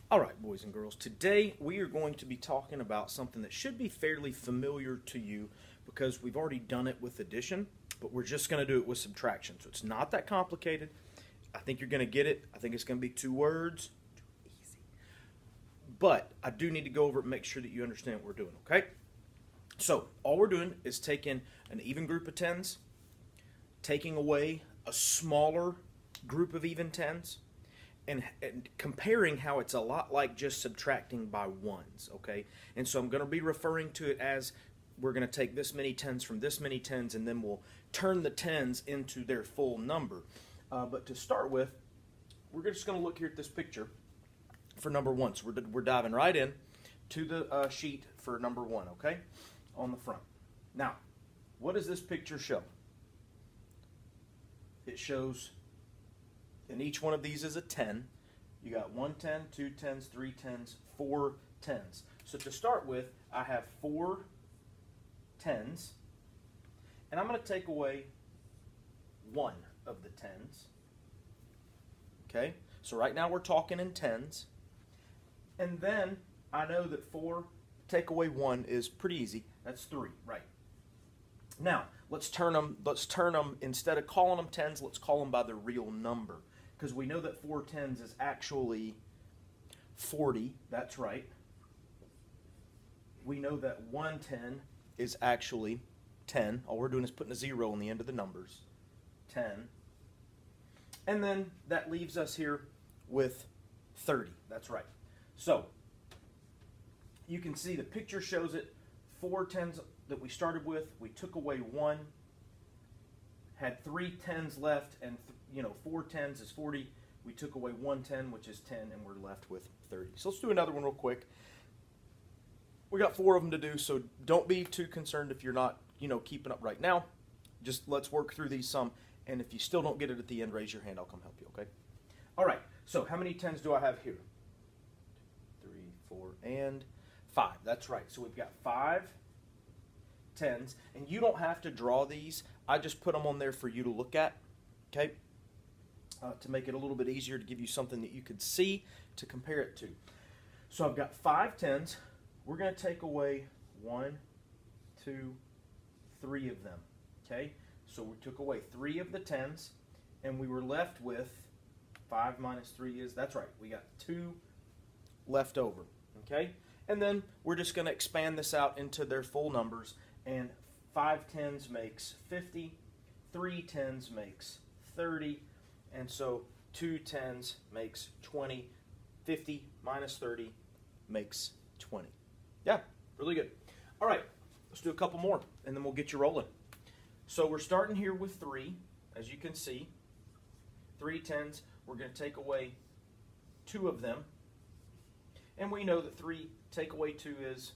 All right, boys and girls, today we are going to be talking about something that should be fairly familiar to you because we've already done it with addition, but we're just going to do it with subtraction. So it's not that complicated. I think you're going to get it. I think it's going to be 2 words. Too easy. But I do need to go over it and make sure that you understand what we're doing, okay? So all we're doing is taking an even group of tens, taking away a smaller group of even tens, and comparing how it's a lot like just subtracting by ones, okay? And so I'm going to be referring to it as we're going to take this many tens from this many tens, and then we'll turn the tens into their full number. But to start with, we're just going to look here at this picture for number 1. So we're diving right in to the sheet for number 1, okay, on the front. Now, what does this picture show? It shows, and each one of these is a 10. You got 1 10, 2 10s, 3 10s, 4 10s. So to start with, I have 4 10s, and I'm going to take away 1 of the 10s. Okay, so right now we're talking in tens. And then I know that 4 take away 1 is pretty easy. That's 3, right? Now, let's turn them, instead of calling them tens, let's call them by their real number. Because we know that 4 tens is actually 40. That's right. We know that 1 10 is actually 10. All we're doing is putting a 0 on the end of the numbers. 10. And then that leaves us here with 30. That's right. So you can see the picture shows it. 4 tens that we started with, we took away 1, had 3 tens left, and 4 tens is 40. We took away 1 10, which is 10, and we're left with 30. So let's do another one real quick. We got 4 of them to do, so don't be too concerned if you're not, keeping up right now. Just let's work through these some, and if you still don't get it at the end, raise your hand. I'll come help you, okay? All right, so how many tens do I have here? 3, 4, and 5. That's right. So we've got 5 tens, and you don't have to draw these. I just put them on there for you to look at, okay? To make it a little bit easier to give you something that you could see to compare it to. So I've got 5 tens. We're going to take away 1, 2, 3 of them, okay? So we took away 3 of the tens, and we were left with 5 minus 3 is, that's right, we got 2 left over, okay? And then we're just going to expand this out into their full numbers, and 5 tens makes 50, 3 tens makes 30, and so 2 tens makes 20, 50 minus 30 makes 20. Yeah, really good. All right, let's do a couple more, and then we'll get you rolling. So we're starting here with 3, as you can see. 3 tens, we're going to take away 2 of them. And we know that 3 take away 2 is,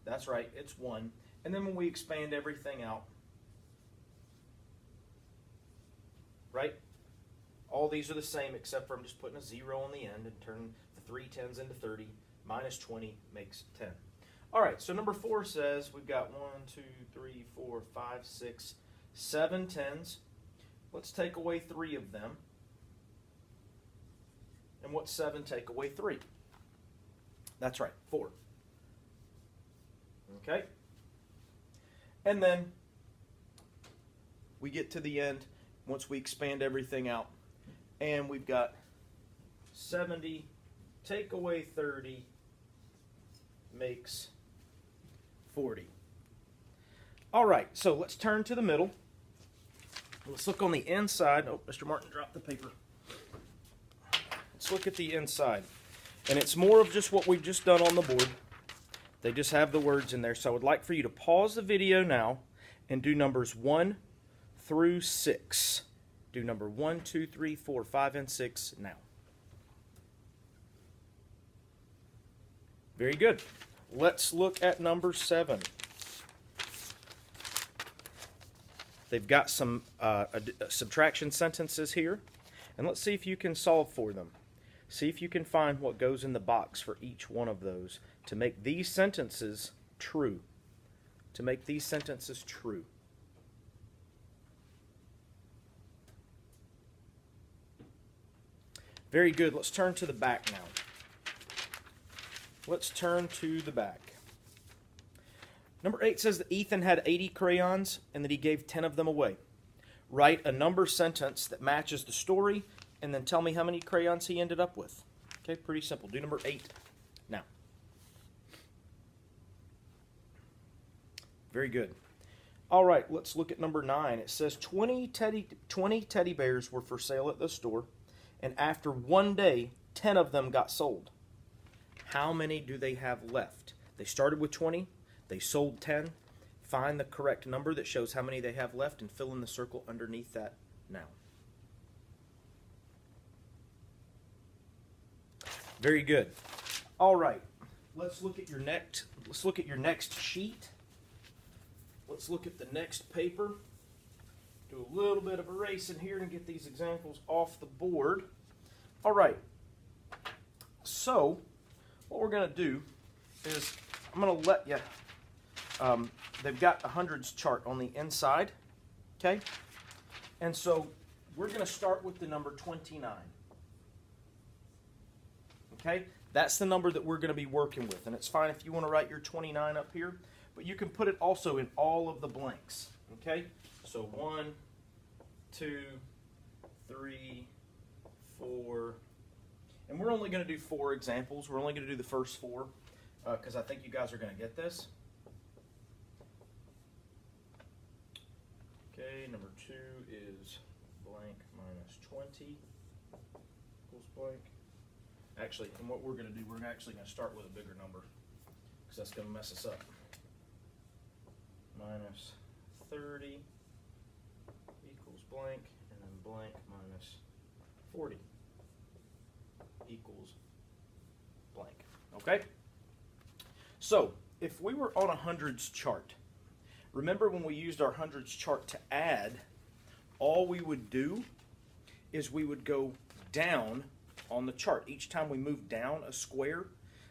that's right, it's 1. And then when we expand everything out, right, all these are the same except for I'm just putting a 0 on the end and turning the 3 tens into 30. Minus 20 makes 10. All right, so number 4 says we've got 1, 2, 3, 4, 5, 6, 7 tens. Let's take away 3 of them. And what's 7 take away 3? That's right, 4. Okay? And then we get to the end once we expand everything out. And we've got 70 take away 30 makes 40. All right, so let's turn to the middle. Let's look on the inside. Oh, Mr. Martin dropped the paper. Let's look at the inside. And it's more of just what we've just done on the board. They just have the words in there. So I would like for you to pause the video now and do numbers 1 through 6. Do number 1, 2, 3, 4, 5, and 6 now. Very good. Let's look at number 7. They've got some subtraction sentences here. And let's see if you can solve for them. See if you can find what goes in the box for each one of those to make these sentences true. To make these sentences true. Very good. Let's turn to the back now. let's turn to the back. Number 8 says that Ethan had 80 crayons and that he gave 10 of them away. Write a number sentence that matches the story and then tell me how many crayons he ended up with. Okay, pretty simple. Do number 8 now. Very good. All right, let's look at number 9. It says 20 teddy bears were for sale at the store, and after one day, 10 of them got sold. How many do they have left? They started with 20. They sold 10. Find the correct number that shows how many they have left and fill in the circle underneath that now. Very good. All right. Let's look at your next sheet. Let's look at the next paper. Do a little bit of erasing here and get these examples off the board. All right. So, what we're going to do is I'm going to let you, they've got a hundreds chart on the inside, okay? And so we're going to start with the number 29. Okay? That's the number that we're going to be working with. And it's fine if you want to write your 29 up here, but you can put it also in all of the blanks. Okay? So 1, 2, 3, 4. And we're only going to do 4 examples. We're only going to do the first 4 because I think you guys are going to get this. Okay, number 2 is blank minus 20 equals blank. Actually, and what we're going to do, we're actually going to start with a bigger number because that's going to mess us up. Minus 30 equals blank, and then blank minus 40 equals blank. Okay? So, if we were on a hundreds chart, remember when we used our hundreds chart to add, all we would do is we would go down on the chart. Each time we moved down a square,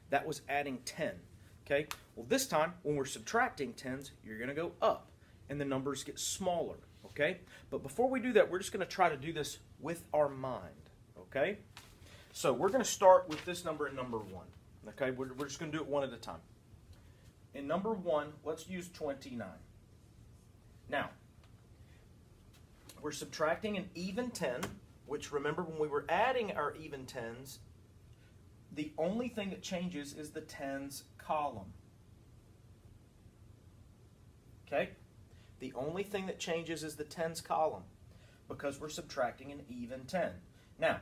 that was adding 10. Okay? Well, this time, when we're subtracting 10s, you're going to go up, and the numbers get smaller. Okay? But before we do that, we're just going to try to do this with our mind. Okay? So we're going to start with this number in number 1. Okay? We're just going to do it one at a time. In number 1, let's use 29. Now, we're subtracting an even 10, which, remember, when we were adding our even 10s, the only thing that changes is the tens column. Okay? The only thing that changes is the tens column because we're subtracting an even 10. Now,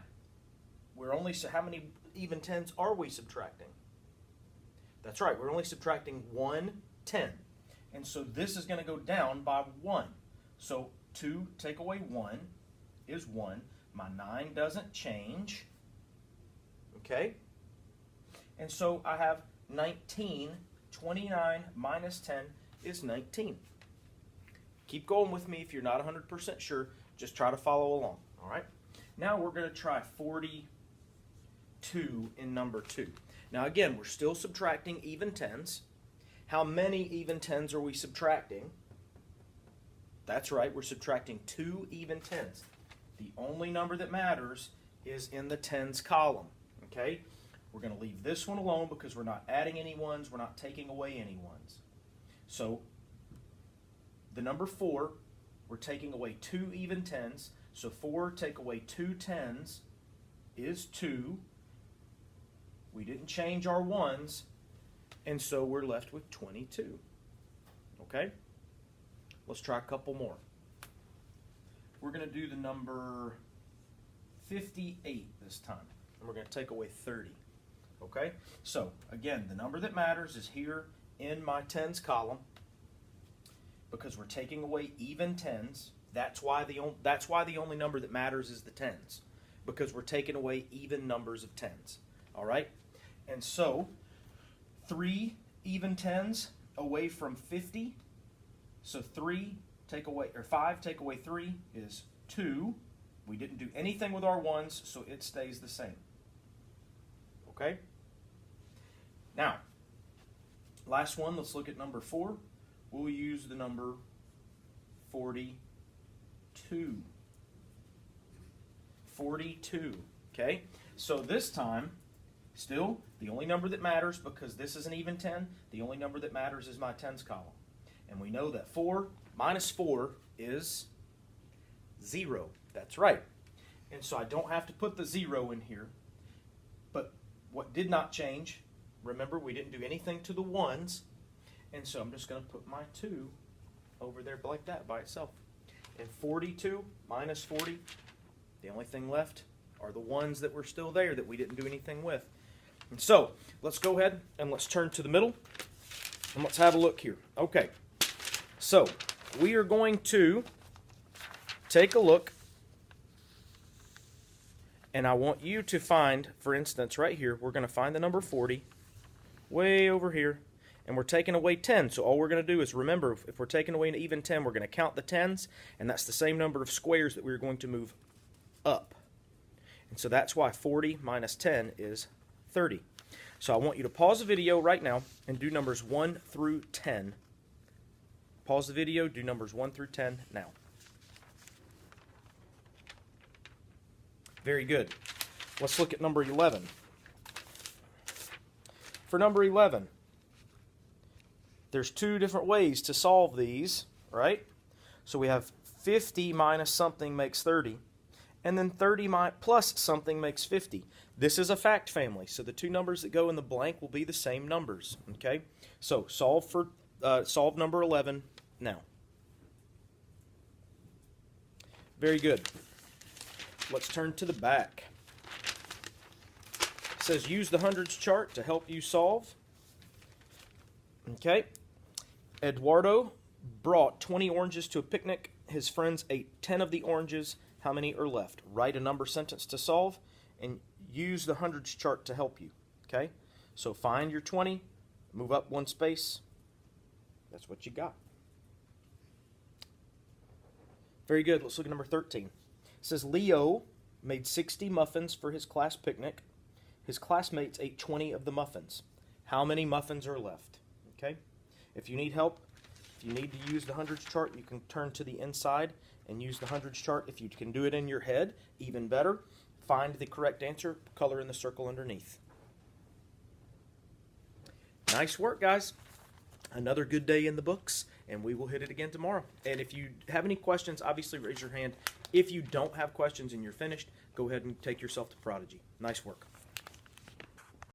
how many even 10s are we subtracting? That's right, we're only subtracting 1 10. And so this is going to go down by 1. So 2 take away 1 is 1. My 9 doesn't change. Okay? And so I have 19. 29 minus 10 is 19. Keep going with me if you're not 100% sure. Just try to follow along. All right? Now we're going to try 42 in number 2. Now again, we're still subtracting even 10s. How many even 10s are we subtracting? That's right, we're subtracting 2 even 10s. The only number that matters is in the tens column. Okay? We're going to leave this one alone because we're not adding any ones, we're not taking away any ones. So the number 4, we're taking away 2 even 10s. So 4 take away 2 10s is 2. We didn't change our 1s, and so we're left with 22. Okay? Let's try a couple more. We're going to do the number 58 this time, and we're going to take away 30. Okay? So, again, the number that matters is here in my tens column because we're taking away even 10s. That's why the only number that matters is the 10s because we're taking away even numbers of 10s. All right? And so, 3 even 10s away from 50. So 5 take away 3 is 2. We didn't do anything with our 1s, so it stays the same. Okay? Now, last one, let's look at number 4. We'll use the number 42. 42. Okay? So this time, Still, the only number that matters, because this is an even 10, the only number that matters is my tens column. And we know that 4 minus 4 is 0. That's right. And so I don't have to put the 0 in here. But what did not change, remember we didn't do anything to the ones, and so I'm just going to put my 2 over there like that by itself. And 42 minus 40, the only thing left are the ones that were still there that we didn't do anything with. And so let's go ahead and let's turn to the middle and let's have a look here. Okay, so we are going to take a look, and I want you to find, for instance, right here, we're going to find the number 40 way over here, and we're taking away 10. So all we're going to do is, remember, if we're taking away an even 10, we're going to count the tens, and that's the same number of squares that we're going to move up. And so that's why 40 minus 10 is 30. So I want you to pause the video right now and do numbers 1 through 10. Pause the video, do numbers 1 through 10 now. Very good. Let's look at number 11. For number 11, there's two different ways to solve these, right? So we have 50 minus something makes 30, and then 30 plus something makes 50. This is a fact family, so the two numbers that go in the blank will be the same numbers, okay? So solve number 11 now. Very good. Let's turn to the back. It says use the hundreds chart to help you solve. Okay. Eduardo brought 20 oranges to a picnic. His friends ate 10 of the oranges. How many are left? Write a number sentence to solve and use the hundreds chart to help you. Okay? So find your 20, move up one space. That's what you got. Very good. Let's look at number 13. It says Leo made 60 muffins for his class picnic. His classmates ate 20 of the muffins. How many muffins are left? Okay? If you need help, if you need to use the hundreds chart, you can turn to the inside and use the hundreds chart. If you can do it in your head, even better. Find the correct answer, color in the circle underneath. Nice work, guys. Another good day in the books, and we will hit it again tomorrow. And if you have any questions, obviously raise your hand. If you don't have questions and you're finished, go ahead and take yourself to Prodigy. Nice work.